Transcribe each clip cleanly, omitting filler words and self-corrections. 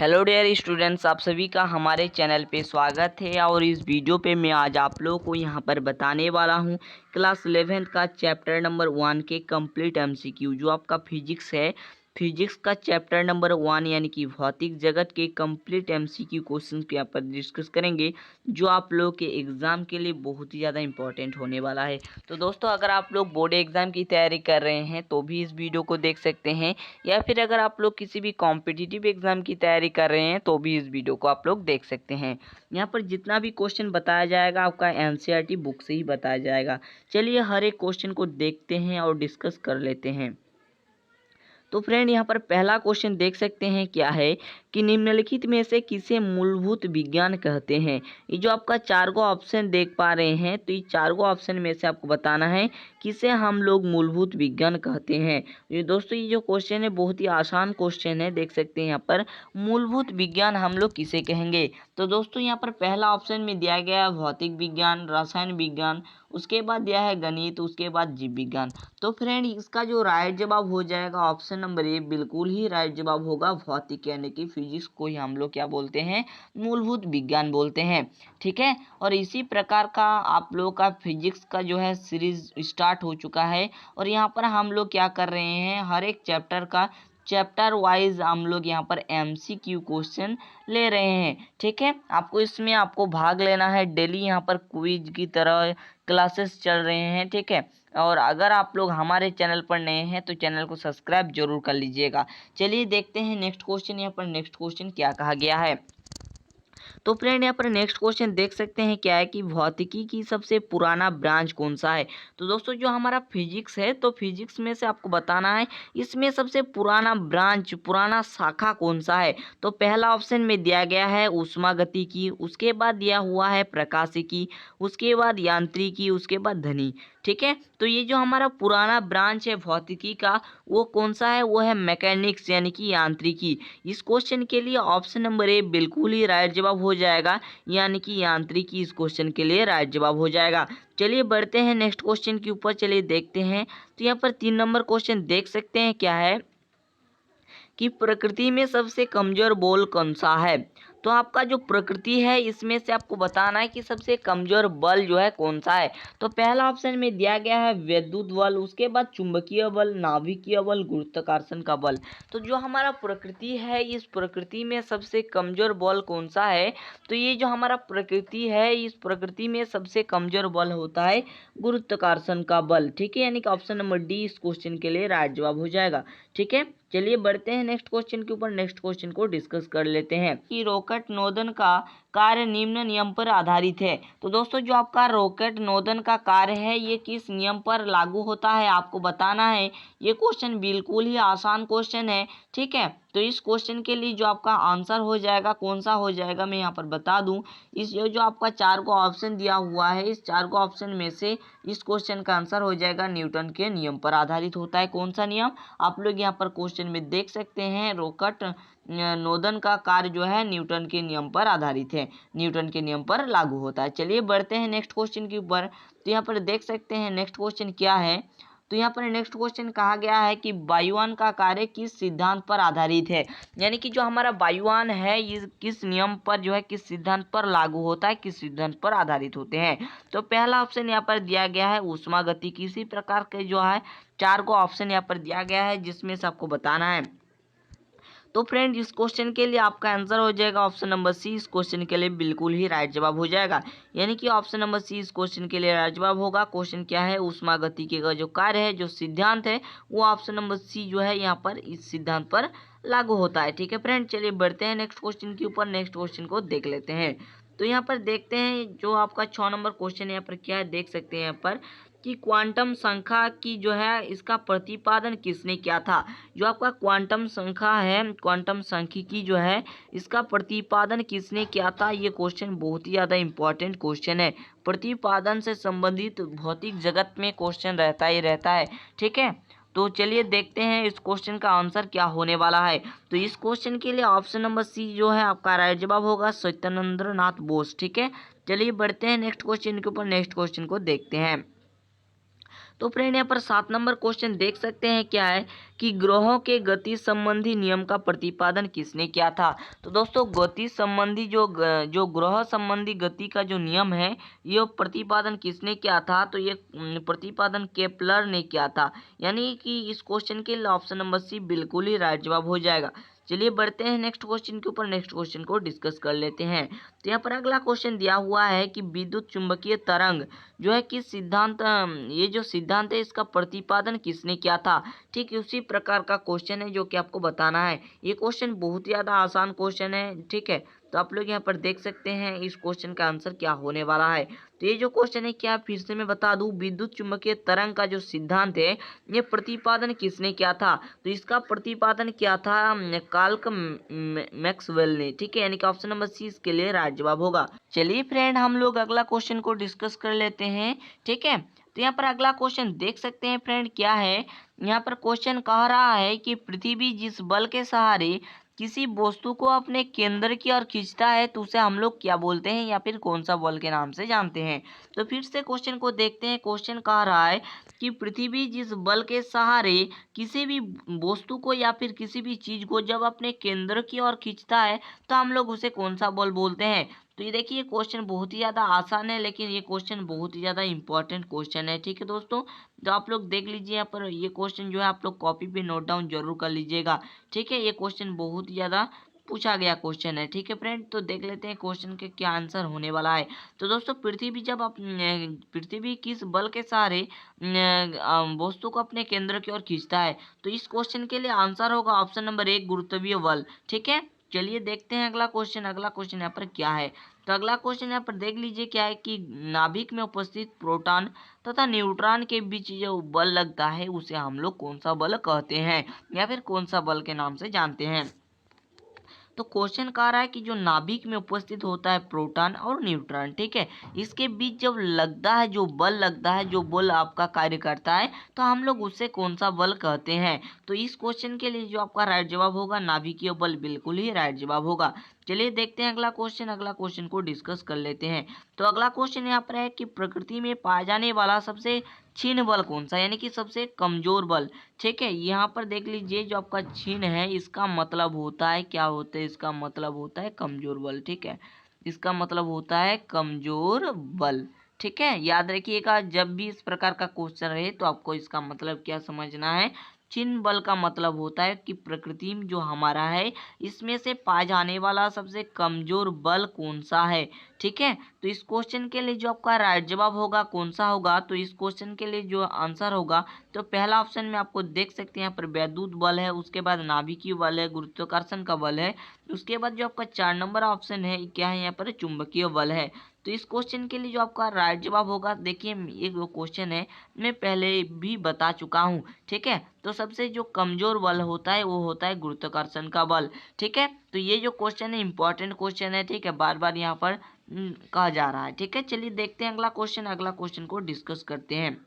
Hello dear students, आप सभी का हमारे चैनल पे स्वागत है। और इस वीडियो पे मैं आज आप लोगों को यहाँ पर बताने वाला हूँ क्लास 11th का चैप्टर नंबर 1 के कंप्लीट एमसीक्यू। जो आपका फिजिक्स है, फिजिक्स का चैप्टर नंबर 1 यानी कि भौतिक जगत के कंप्लीट एमसीक्यू क्वेश्चन के यहाँ पर डिस्कस करेंगे, जो आप लोग के एग्ज़ाम के लिए बहुत ही ज़्यादा इंपॉर्टेंट होने वाला है। तो दोस्तों, अगर आप लोग बोर्ड एग्ज़ाम की तैयारी कर रहे हैं तो भी इस वीडियो को देख सकते हैं, या फिर अगर आप लोग किसी भी कॉम्पिटिटिव एग्जाम की तैयारी कर रहे हैं तो भी इस वीडियो को आप लोग देख सकते हैं। यहाँ पर जितना भी क्वेश्चन बताया जाएगा आपका एनसीईआरटी बुक से ही बताया जाएगा। चलिए हर एक क्वेश्चन को देखते हैं और डिस्कस कर लेते हैं। तो फ्रेंड, यहाँ पर पहला क्वेश्चन देख सकते हैं क्या है कि निम्नलिखित में से किसे मूलभूत विज्ञान कहते हैं। ये जो आपका चार गो ऑप्शन देख पा रहे हैं, तो ये चार गो ऑप्शन में से आपको बताना है किसे हम लोग मूलभूत विज्ञान कहते हैं। ये दोस्तों, ये जो क्वेश्चन है बहुत ही आसान क्वेश्चन है। देख सकते हैं यहाँ पर मूलभूत विज्ञान हम लोग किसे कहेंगे। तो दोस्तों, यहाँ पर पहला ऑप्शन में दिया गया है भौतिक विज्ञान, रसायन विज्ञान, उसके बाद दिया है गणित, उसके बाद जीव विज्ञान। तो फ्रेंड, इसका जो राइट जवाब हो जाएगा ऑप्शन नंबर ए बिल्कुल ही राइट जवाब होगा। भौतिक यानी कि फिजिक्स को ही हम लोग क्या बोलते हैं, मूलभूत विज्ञान बोलते हैं। ठीक है, और इसी प्रकार का आप लोगों का फिजिक्स का जो है सीरीज स्टार्ट हो चुका है। और यहाँ पर हम लोग क्या कर रहे हैं, हर एक चैप्टर का चैप्टर वाइज हम लोग यहाँ पर एमसीक्यू क्वेश्चन ले रहे हैं। ठीक है, आपको इसमें आपको भाग लेना है। डेली यहाँ पर क्विज की तरह क्लासेस चल रहे हैं। ठीक है, और अगर आप लोग हमारे चैनल पर नए हैं तो चैनल को सब्सक्राइब जरूर कर लीजिएगा। चलिए देखते हैं नेक्स्ट क्वेश्चन। यहाँ पर नेक्स्ट क्वेश्चन क्या कहा गया है। तो फ्रेंड, यहाँ पर नेक्स्ट क्वेश्चन देख सकते हैं क्या है कि भौतिकी की सबसे पुराना ब्रांच कौन सा है। तो दोस्तों, जो हमारा फिजिक्स है, तो फिजिक्स में से आपको बताना है इसमें सबसे पुराना ब्रांच, पुराना शाखा कौन सा है। तो पहला ऑप्शन में दिया गया है ऊष्मागतिकी, उसके बाद दिया हुआ है प्रकाशिकी, उसके बाद यांत्रिकी, उसके बाद ध्वनि। ठीक है, तो ये जो हमारा पुराना ब्रांच है भौतिकी का, वो कौन सा है, वो है मैकेनिक्स यानी कि यांत्रिकी। इस क्वेश्चन के लिए ऑप्शन नंबर ए बिल्कुल ही राइट जवाब हो जाएगा, यानी कि यांत्रिकी इस क्वेश्चन के लिए राइट जवाब हो जाएगा। चलिए बढ़ते हैं नेक्स्ट क्वेश्चन के ऊपर। चलिए देखते हैं। तो यहाँ पर 3 नंबर क्वेश्चन देख सकते हैं क्या है कि प्रकृति में सबसे कमजोर बल कौन सा है। तो आपका जो प्रकृति है इसमें से आपको बताना है कि सबसे कमजोर बल जो है कौन सा है। तो पहला ऑप्शन में दिया गया है विद्युत बल, उसके बाद चुंबकीय बल, नाभिकीय बल, गुरुत्वाकर्षण का बल। तो जो हमारा प्रकृति है, इस प्रकृति में सबसे कमजोर बल कौन सा है। तो ये जो हमारा प्रकृति है, इस प्रकृति में सबसे कमजोर बल होता है गुरुत्वाकर्षण का बल। ठीक है, यानी कि ऑप्शन नंबर डी इस क्वेश्चन के लिए राइट जवाब हो जाएगा। ठीक है, चलिए बढ़ते हैं नेक्स्ट क्वेश्चन के ऊपर। नेक्स्ट क्वेश्चन को डिस्कस कर लेते हैं कि रॉकेट नोदन का कार्य निम्न नियम पर आधारित है। तो दोस्तों, जो आपका रॉकेट नोदन का कार्य है ये किस नियम पर लागू होता है आपको बताना है। ये क्वेश्चन बिल्कुल ही आसान क्वेश्चन है। ठीक है, तो इस क्वेश्चन के लिए जो आपका आंसर हो जाएगा कौन सा हो जाएगा, मैं यहाँ पर बता दूं। इस ये जो आपका 4 को ऑप्शन दिया हुआ है, इस 4 को ऑप्शन में से इस क्वेश्चन का आंसर हो जाएगा न्यूटन के नियम पर आधारित होता है। कौन सा नियम, आप लोग यहाँ पर क्वेश्चन में देख सकते हैं। रॉकेट नोदन का कार्य जो है न्यूटन के नियम पर आधारित है, न्यूटन के नियम पर लागू होता है। चलिए बढ़ते हैं नेक्स्ट क्वेश्चन के ऊपर। तो यहाँ पर देख सकते हैं नेक्स्ट क्वेश्चन क्या है। तो यहाँ पर नेक्स्ट क्वेश्चन कहा गया है कि वायुयान का कार्य किस सिद्धांत पर आधारित है। यानी कि जो हमारा वायुयान है ये किस नियम पर जो है, किस सिद्धांत पर लागू होता है, किस सिद्धांत पर आधारित होते हैं। तो पहला ऑप्शन यहाँ पर दिया गया है ऊष्मागतिकी। इसी प्रकार के जो है 4 को ऑप्शन यहाँ पर दिया गया है, जिसमें से आपको बताना है। तो फ्रेंड, इस क्वेश्चन के लिए आपका आंसर हो जाएगा ऑप्शन नंबर सी। इस क्वेश्चन के लिए बिल्कुल ही राइट जवाब हो जाएगा, यानी कि ऑप्शन नंबर सी इस क्वेश्चन के लिए राइट जवाब होगा। क्वेश्चन क्या है, ऊष्मागतिकी का जो कार्य है, जो सिद्धांत है, वो ऑप्शन नंबर सी जो है यहाँ पर इस सिद्धांत पर लागू होता है। ठीक है फ्रेंड, चलिए बढ़ते हैं नेक्स्ट क्वेश्चन के ऊपर। नेक्स्ट क्वेश्चन को देख लेते हैं। तो यहाँ पर देखते हैं जो आपका 6 नंबर क्वेश्चन यहाँ पर क्या है, देख सकते हैं यहाँ पर कि क्वांटम संख्या की जो है इसका प्रतिपादन किसने किया था। जो आपका क्वांटम संख्या है, क्वांटम सांख्यिकी जो है, इसका प्रतिपादन किसने किया था। ये क्वेश्चन बहुत ही ज़्यादा इंपॉर्टेंट क्वेश्चन है। प्रतिपादन से संबंधित भौतिक जगत में क्वेश्चन रहता ही रहता है। ठीक है, तो चलिए देखते हैं इस क्वेश्चन का आंसर क्या होने वाला है। तो इस क्वेश्चन के लिए ऑप्शन नंबर सी जो है आपका राइट जवाब होगा, सत्येंद्र नाथ बोस। ठीक है, चलिए बढ़ते हैं नेक्स्ट क्वेश्चन के ऊपर। नेक्स्ट क्वेश्चन को देखते हैं। तो फ्रेंड यहाँ पर 7 नंबर क्वेश्चन देख सकते हैं क्या है कि ग्रहों के गति संबंधी नियम का प्रतिपादन किसने किया था। तो दोस्तों गति संबंधी जो ग्रह संबंधी गति का जो नियम है ये प्रतिपादन किसने किया था, तो ये प्रतिपादन केपलर ने किया था। यानी कि इस क्वेश्चन के लिए ऑप्शन नंबर सी बिल्कुल ही राइट जवाब हो जाएगा। चलिए बढ़ते हैं नेक्स्ट क्वेश्चन के ऊपर, नेक्स्ट क्वेश्चन को डिस्कस कर लेते हैं। तो यहाँ पर अगला क्वेश्चन दिया हुआ है कि विद्युत चुंबकीय तरंग जो है किस सिद्धांत ये जो सिद्धांत है इसका प्रतिपादन किसने किया था। ठीक उसी प्रकार का क्वेश्चन है जो कि आपको बताना है। ये क्वेश्चन बहुत ही ज़्यादा आसान क्वेश्चन है, ठीक है। तो आप लोग यहाँ पर देख सकते हैं इस क्वेश्चन का आंसर क्या होने वाला है। तो ये जो क्वेश्चन है क्या फिर से मैं बता दूं, विद्युत चुंबकीय तरंग का जो सिद्धांत है ये प्रतिपादन किसने किया था। तो इसका प्रतिपादन किया था कार्ल मैक्सवेल ने, ठीक है। यानी कि ऑप्शन नंबर सी इसके लिए राइट जवाब होगा। चलिए फ्रेंड हम लोग अगला क्वेश्चन को डिस्कस कर लेते हैं, ठीक है। तो यहाँ पर अगला क्वेश्चन देख सकते हैं फ्रेंड क्या है। यहाँ पर क्वेश्चन कह रहा है कि पृथ्वी जिस बल के सहारे किसी वस्तु को अपने केंद्र की ओर खींचता है तो उसे हम लोग क्या बोलते हैं या फिर कौन सा बल के नाम से जानते हैं। तो फिर से क्वेश्चन को देखते हैं। क्वेश्चन कह रहा है कि पृथ्वी जिस बल के सहारे किसी भी वस्तु को या फिर किसी भी चीज को जब अपने केंद्र की ओर खींचता है तो हम लोग उसे कौन सा बल बोलते हैं। तो ये देखिए क्वेश्चन बहुत ही ज़्यादा आसान है लेकिन ये क्वेश्चन बहुत ही ज़्यादा इंपॉर्टेंट क्वेश्चन है, ठीक है दोस्तों। तो आप लोग देख लीजिए यहाँ पर ये क्वेश्चन जो है आप लोग कॉपी पे नोट डाउन जरूर कर लीजिएगा, ठीक है। ये क्वेश्चन बहुत ही ज़्यादा पूछा गया क्वेश्चन है, ठीक है फ्रेंड। तो देख लेते हैं क्वेश्चन के क्या आंसर होने वाला है। तो दोस्तों पृथ्वी किस बल के सहारे वस्तु को अपने केंद्र की ओर खींचता है। तो इस क्वेश्चन के लिए आंसर होगा ऑप्शन नंबर 1 गुरुत्वीय बल, ठीक है। चलिए देखते हैं अगला क्वेश्चन। अगला क्वेश्चन यहाँ पर क्या है। तो अगला क्वेश्चन यहाँ पर देख लीजिए क्या है कि नाभिक में उपस्थित प्रोटॉन तथा न्यूट्रॉन के बीच जो बल लगता है उसे हम लोग कौन सा बल कहते हैं या फिर कौन सा बल के नाम से जानते हैं। तो क्वेश्चन कह रहा है कि जो नाभिक में उपस्थित होता है प्रोटॉन और न्यूट्रॉन, ठीक है, इसके बीच जब लगता है जो बल लगता है, जो बल आपका कार्य करता है तो हम लोग उससे कौन सा बल कहते हैं। तो इस क्वेश्चन के लिए जो आपका राइट जवाब होगा नाभिकीय बल बिल्कुल ही राइट जवाब होगा। चलिए देखते हैं अगला क्वेश्चन। अगला क्वेश्चन को डिस्कस कर लेते हैं। तो अगला क्वेश्चन यहाँ पर है कि प्रकृति में पाया जाने वाला सबसे क्षीण बल कौन सा, यानी कि सबसे कमजोर बल, ठीक है। यहाँ पर देख लीजिए जो आपका क्षीण है इसका मतलब होता है क्या होता है, इसका मतलब होता है कमजोर बल, ठीक है। इसका मतलब होता है कमजोर बल, ठीक है। याद रखिएगा जब भी इस प्रकार का क्वेश्चन रहे तो आपको इसका मतलब क्या समझना है। क्षीण बल का मतलब होता है कि प्रकृति में जो हमारा है इसमें से पाया जाने वाला सबसे कमजोर बल कौन सा है, ठीक है। तो इस क्वेश्चन के लिए जो आपका राइट जवाब होगा कौन सा होगा, तो इस क्वेश्चन के लिए जो आंसर होगा तो पहला ऑप्शन में आपको देख सकते हैं यहाँ पर वैद्युत बल है, उसके बाद नाभिकीय बल है, गुरुत्वाकर्षण का बल है, उसके बाद जो आपका 4 नंबर ऑप्शन है क्या है यहाँ पर चुंबकीय बल है। तो इस क्वेश्चन के लिए जो आपका राइट जवाब होगा, देखिए ये जो क्वेश्चन है मैं पहले भी बता चुका हूँ, ठीक है। तो सबसे जो कमजोर बल होता है वो होता है गुरुत्वाकर्षण का बल, ठीक है। तो ये जो क्वेश्चन है इंपॉर्टेंट क्वेश्चन है, ठीक है, बार बार यहाँ पर कहा जा रहा है, ठीक है। चलिए देखते हैं अगला क्वेश्चन। अगला क्वेश्चन को डिस्कस करते हैं।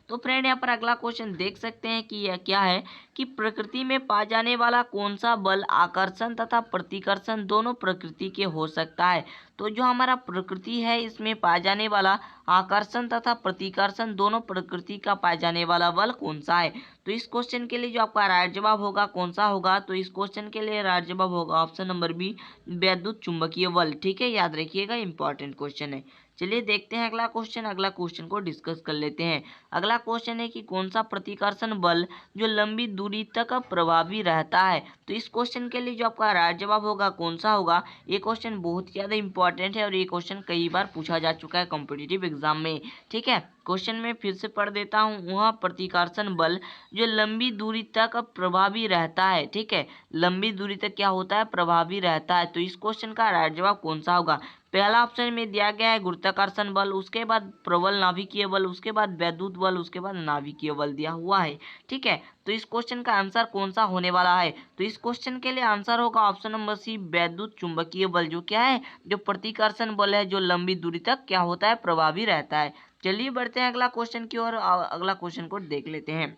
तो फ्रेंड यहाँ पर अगला क्वेश्चन देख सकते हैं कि यह क्या है कि प्रकृति में पाया जाने वाला कौन सा बल आकर्षण तथा प्रतिकर्षण दोनों प्रकृति के हो सकता है। तो जो हमारा प्रकृति है इसमें पाया जाने वाला आकर्षण तथा प्रतिकर्षण दोनों प्रकृति का पाया जाने वाला बल कौन सा है। तो इस क्वेश्चन के लिए जो आपका राइट जवाब होगा कौन सा होगा, तो इस क्वेश्चन के लिए राइट जवाब होगा ऑप्शन नंबर बी वैद्युत चुंबकीय बल, ठीक है। याद रखिएगा इंपॉर्टेंट क्वेश्चन है। चलिए देखते हैं अगला क्वेश्चन। अगला क्वेश्चन को डिस्कस कर लेते हैं। अगला क्वेश्चन है कि कौन सा प्रतिकर्षण बल जो लंबी दूरी तक प्रभावी रहता है। तो इस क्वेश्चन के लिए जो आपका राइट जवाब होगा कौन सा होगा। ये क्वेश्चन बहुत ज़्यादा इंपॉर्टेंट है और ये क्वेश्चन कई बार पूछा जा चुका है कॉम्पिटिटिव एग्जाम में, ठीक है। क्वेश्चन में फिर से पढ़ देता हूँ, वह प्रतिकर्षण बल जो लंबी दूरी तक प्रभावी रहता है, ठीक है। लंबी दूरी तक क्या होता है, प्रभावी रहता है। तो इस क्वेश्चन का राइट जवाब कौन सा होगा। पहला ऑप्शन में दिया गया है गुरुत्वाकर्षण बल, उसके बाद प्रबल नाभिकीय बल, उसके बाद वैद्युत बल, उसके बाद नाभिकीय बल दिया हुआ है, ठीक है। तो इस क्वेश्चन का आंसर कौन सा होने वाला है। तो इस क्वेश्चन के लिए आंसर होगा ऑप्शन नंबर सी वैद्युत चुंबकीय बल, जो क्या है जो प्रतिकर्षण बल है जो लंबी दूरी तक क्या होता है प्रभावी रहता है। चलिए बढ़ते हैं अगला क्वेश्चन की ओर। अगला क्वेश्चन को देख लेते हैं।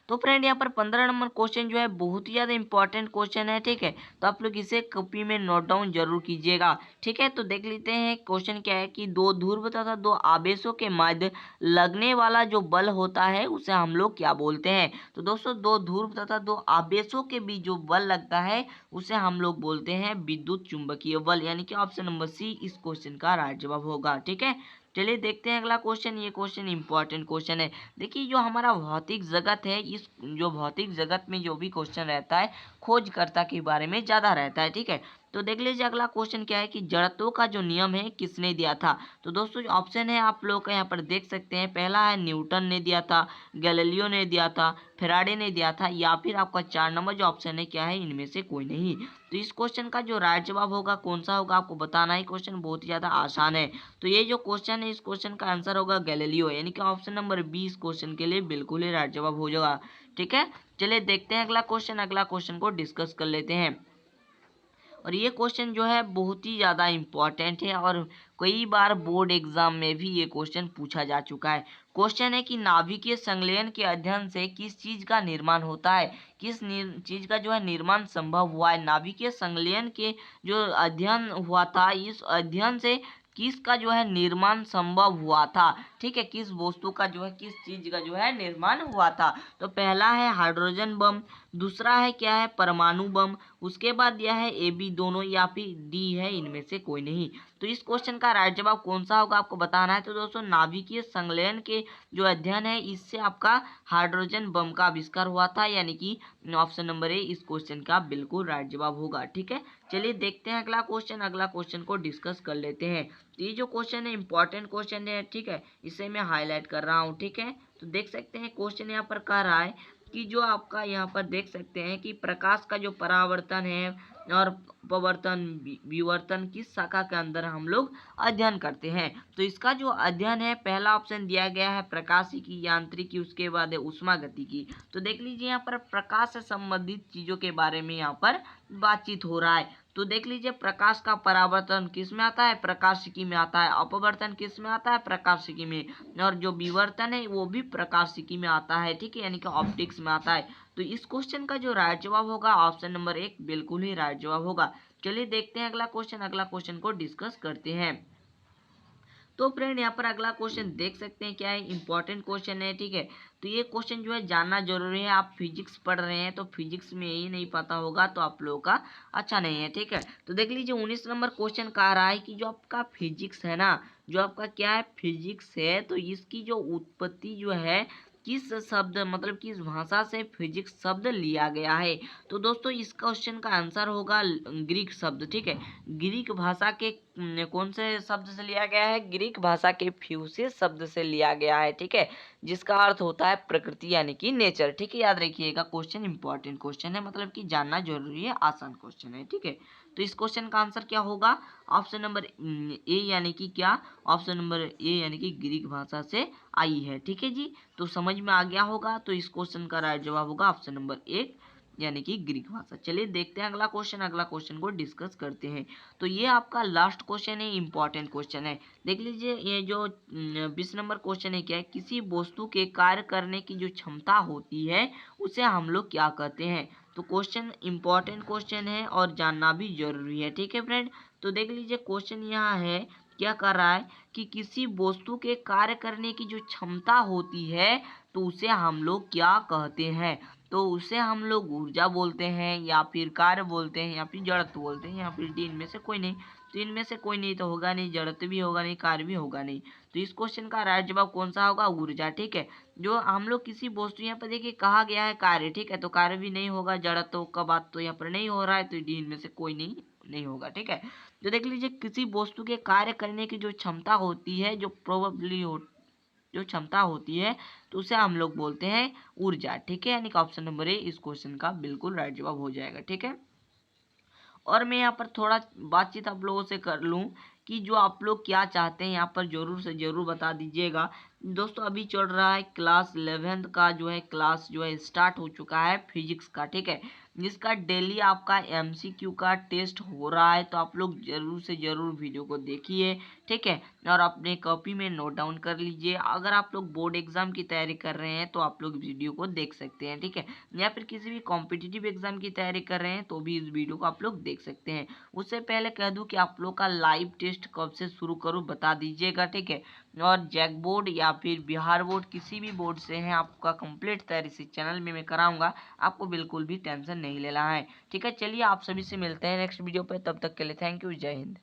तो फ्रेंड यहाँ पर 15 नंबर क्वेश्चन जो है बहुत ही ज़्यादा इंपॉर्टेंट क्वेश्चन है, ठीक है। तो आप लोग इसे कॉपी में नोट डाउन जरूर कीजिएगा, ठीक है। तो देख लेते हैं क्वेश्चन क्या है कि दो ध्रुव तथा दो आवेशों के मध्य लगने वाला जो बल होता है उसे हम लोग क्या बोलते हैं। तो दोस्तों दो ध्रुव तथा दो आवेशों के बीच जो बल लगता है उसे हम लोग बोलते हैं विद्युत चुंबकीय बल, यानी कि ऑप्शन नंबर सी इस क्वेश्चन का राइट जवाब होगा, ठीक है। चलिए देखते हैं अगला क्वेश्चन। ये क्वेश्चन इंपॉर्टेंट क्वेश्चन है। देखिए जो हमारा भौतिक जगत है, इस जो भौतिक जगत में जो भी क्वेश्चन रहता है खोजकर्ता के बारे में ज्यादा रहता है, ठीक है। तो देख लीजिए अगला क्वेश्चन क्या है कि जड़त्व का जो नियम है किसने दिया था। तो दोस्तों जो ऑप्शन है आप लोग यहाँ पर देख सकते हैं, पहला है न्यूटन ने दिया था, गैलीलियो ने दिया था, फेराडे ने दिया था, या फिर आपका 4 नंबर जो ऑप्शन है क्या है, इनमें से कोई नहीं। तो इस क्वेश्चन का जो राइट जवाब होगा कौन सा होगा आपको बताना है। क्वेश्चन बहुत ही ज्यादा आसान है। तो ये जो क्वेश्चन है इस क्वेश्चन का आंसर होगा गैलीलियो, यानी कि ऑप्शन नंबर बी इस क्वेश्चन के लिए बिल्कुल ही राइट जवाब हो जाएगा, ठीक है। चलिए देखते हैं अगला क्वेश्चन। अगला क्वेश्चन को डिस्कस कर लेते हैं। और ये क्वेश्चन जो है बहुत ही ज़्यादा इम्पॉर्टेंट है और कई बार बोर्ड एग्जाम में भी ये क्वेश्चन पूछा जा चुका है। क्वेश्चन है कि नाभिकीय संलयन के अध्ययन से किस चीज का निर्माण होता है, किस चीज का जो है निर्माण संभव हुआ है। नाभिकीय संलयन के जो अध्ययन हुआ था, इस अध्ययन से किसका जो है निर्माण संभव हुआ था, ठीक है। किस वस्तु का जो है, किस चीज का जो है निर्माण हुआ था। तो पहला है हाइड्रोजन बम, दूसरा है क्या है परमाणु बम, उसके बाद यह है ए बी दोनों, या फिर डी है इनमें से कोई नहीं। तो इस क्वेश्चन का राइट जवाब कौन सा होगा आपको बताना है। तो दोस्तों नाभिकीय संलयन के जो अध्ययन है इससे आपका हाइड्रोजन बम का आविष्कार हुआ था, यानी कि ऑप्शन नंबर ए इस क्वेश्चन का बिल्कुल राइट जवाब होगा, ठीक है। चलिए देखते हैं अगला क्वेश्चन। अगला क्वेश्चन को डिस्कस कर लेते हैं। तो ये जो क्वेश्चन है इंपॉर्टेंट क्वेश्चन है, ठीक है, इसे मैं हाईलाइट कर रहा हूँ, ठीक है। तो देख सकते हैं क्वेश्चन यहाँ पर कह रहा है कि जो आपका यहाँ पर देख सकते हैं कि प्रकाश का जो परावर्तन है और अपवर्तन विवर्तन किस शाखा के अंदर हम लोग अध्ययन करते हैं। तो इसका जो अध्ययन है पहला ऑप्शन दिया गया है प्रकाशिकी, यांत्रिकी, उसके बाद है उष्मागतिकी। तो देख लीजिए यहाँ पर प्रकाश से संबंधित चीजों के बारे में यहाँ पर बातचीत हो रहा है। तो देख लीजिए प्रकाश का परावर्तन किस में आता है, प्रकाशिकी में आता है। अपवर्तन किस में आता है, प्रकाशिकी में। और जो विवर्तन है वो भी प्रकाशिकी में आता है, ठीक है, यानी कि ऑप्टिक्स में आता है। तो इस क्वेश्चन का जो राइट जवाब होगा ऑप्शन नंबर 1 बिल्कुल ही राइट जवाब होगा। चलिए देखते हैं अगला क्वेश्चन। अगला क्वेश्चन को डिस्कस करते हैं। तो फ्रेंड यहाँ पर अगला क्वेश्चन देख सकते हैं क्या है, इंपॉर्टेंट क्वेश्चन है, ठीक है। तो ये क्वेश्चन जो है जानना जरूरी है। आप फिजिक्स पढ़ रहे हैं तो फिजिक्स में ही नहीं पता होगा तो आप लोगों का अच्छा नहीं है, ठीक है। तो देख लीजिए 19 नंबर क्वेश्चन कह रहा है कि जो आपका फिजिक्स है ना, जो आपका क्या है फिजिक्स है, तो इसकी जो उत्पत्ति जो है किस शब्द मतलब किस भाषा से फिजिक्स शब्द लिया गया है। तो दोस्तों इस क्वेश्चन का आंसर होगा ग्रीक शब्द, ठीक है। ग्रीक भाषा के कौन से शब्द से लिया गया है, ग्रीक भाषा के फ्यूसिस शब्द से लिया गया है, ठीक है, जिसका अर्थ होता है प्रकृति यानी कि नेचर, ठीक है। याद रखिएगा क्वेश्चन इंपॉर्टेंट क्वेश्चन है, मतलब कि जानना जरूरी है, आसान क्वेश्चन है, ठीक है। तो इस क्वेश्चन का आंसर क्या होगा, ऑप्शन नंबर ए यानी कि क्या, ऑप्शन नंबर ए यानी कि ग्रीक भाषा से आई है, ठीक है जी। तो समझ में आ गया होगा। तो इस क्वेश्चन का राइट जवाब होगा ऑप्शन नंबर 1 यानी कि ग्रीक भाषा। चलिए देखते हैं अगला क्वेश्चन। अगला क्वेश्चन को डिस्कस करते हैं। तो ये आपका लास्ट क्वेश्चन है, इंपॉर्टेंट क्वेश्चन है। देख लीजिए ये जो 20 नंबर क्वेश्चन है क्या है, किसी वस्तु के कार्य करने की जो क्षमता होती है उसे हम लोग क्या कहते हैं। तो क्वेश्चन इंपॉर्टेंट क्वेश्चन है और जानना भी जरूरी है, ठीक है फ्रेंड। तो देख लीजिए क्वेश्चन यहाँ है क्या कर रहा है कि किसी वस्तु के कार्य करने की जो क्षमता होती है तो उसे हम लोग क्या कहते हैं। तो उसे हम लोग ऊर्जा बोलते हैं, या फिर कार्य बोलते हैं, या फिर जड़त्व बोलते हैं, या फिर डी इनमें से कोई नहीं। तो इनमें से कोई नहीं तो होगा नहीं, जड़त्व भी होगा नहीं, कार्य भी होगा नहीं। तो इस क्वेश्चन का राइट जवाब कौन सा होगा, ऊर्जा, ठीक है। जो हम लोग किसी वस्तु यहाँ पर देखिए कहा गया है कार्य, ठीक है, तो कार्य भी नहीं होगा, जड़त्व का बात तो यहाँ पर नहीं हो रहा है, तो डी इनमें से कोई नहीं होगा, ठीक है। तो देख लीजिए किसी वस्तु के कार्य करने की जो क्षमता होती है, जो क्षमता होती है तो उसे हम लोग बोलते हैं ऊर्जा, ठीक है, यानी कि ऑप्शन नंबर ए इस क्वेश्चन का बिल्कुल राइट जवाब हो जाएगा, ठीक है। और मैं यहाँ पर थोड़ा बातचीत आप लोगों से कर लूँ कि जो आप लोग क्या चाहते हैं यहाँ पर जरूर से जरूर बता दीजिएगा। दोस्तों अभी चल रहा है क्लास 11th का जो है क्लास जो है स्टार्ट हो चुका है फिजिक्स का, ठीक है। जिसका डेली आपका एमसीक्यू का टेस्ट हो रहा है। तो आप लोग जरूर से जरूर वीडियो को देखिए, ठीक है, और अपने कॉपी में नोट डाउन कर लीजिए। अगर आप लोग बोर्ड एग्जाम की तैयारी कर रहे हैं तो आप लोग वीडियो को देख सकते हैं, ठीक है, या फिर किसी भी कॉम्पिटिटिव एग्जाम की तैयारी कर रहे हैं तो भी इस वीडियो को आप लोग देख सकते हैं। उससे पहले कह दूं कि आप लोग का लाइव टेस्ट कब से शुरू करूं बता दीजिएगा, ठीक है, और जैक बोर्ड या फिर बिहार बोर्ड किसी भी बोर्ड से है आपका कंप्लीट तैयारी इसी चैनल में मैं कराऊंगा, आपको बिल्कुल भी टेंशन नहीं लेना है, ठीक है। चलिए आप सभी से मिलते हैं नेक्स्ट वीडियो पे, तब तक के लिए थैंक यू, जय हिंद।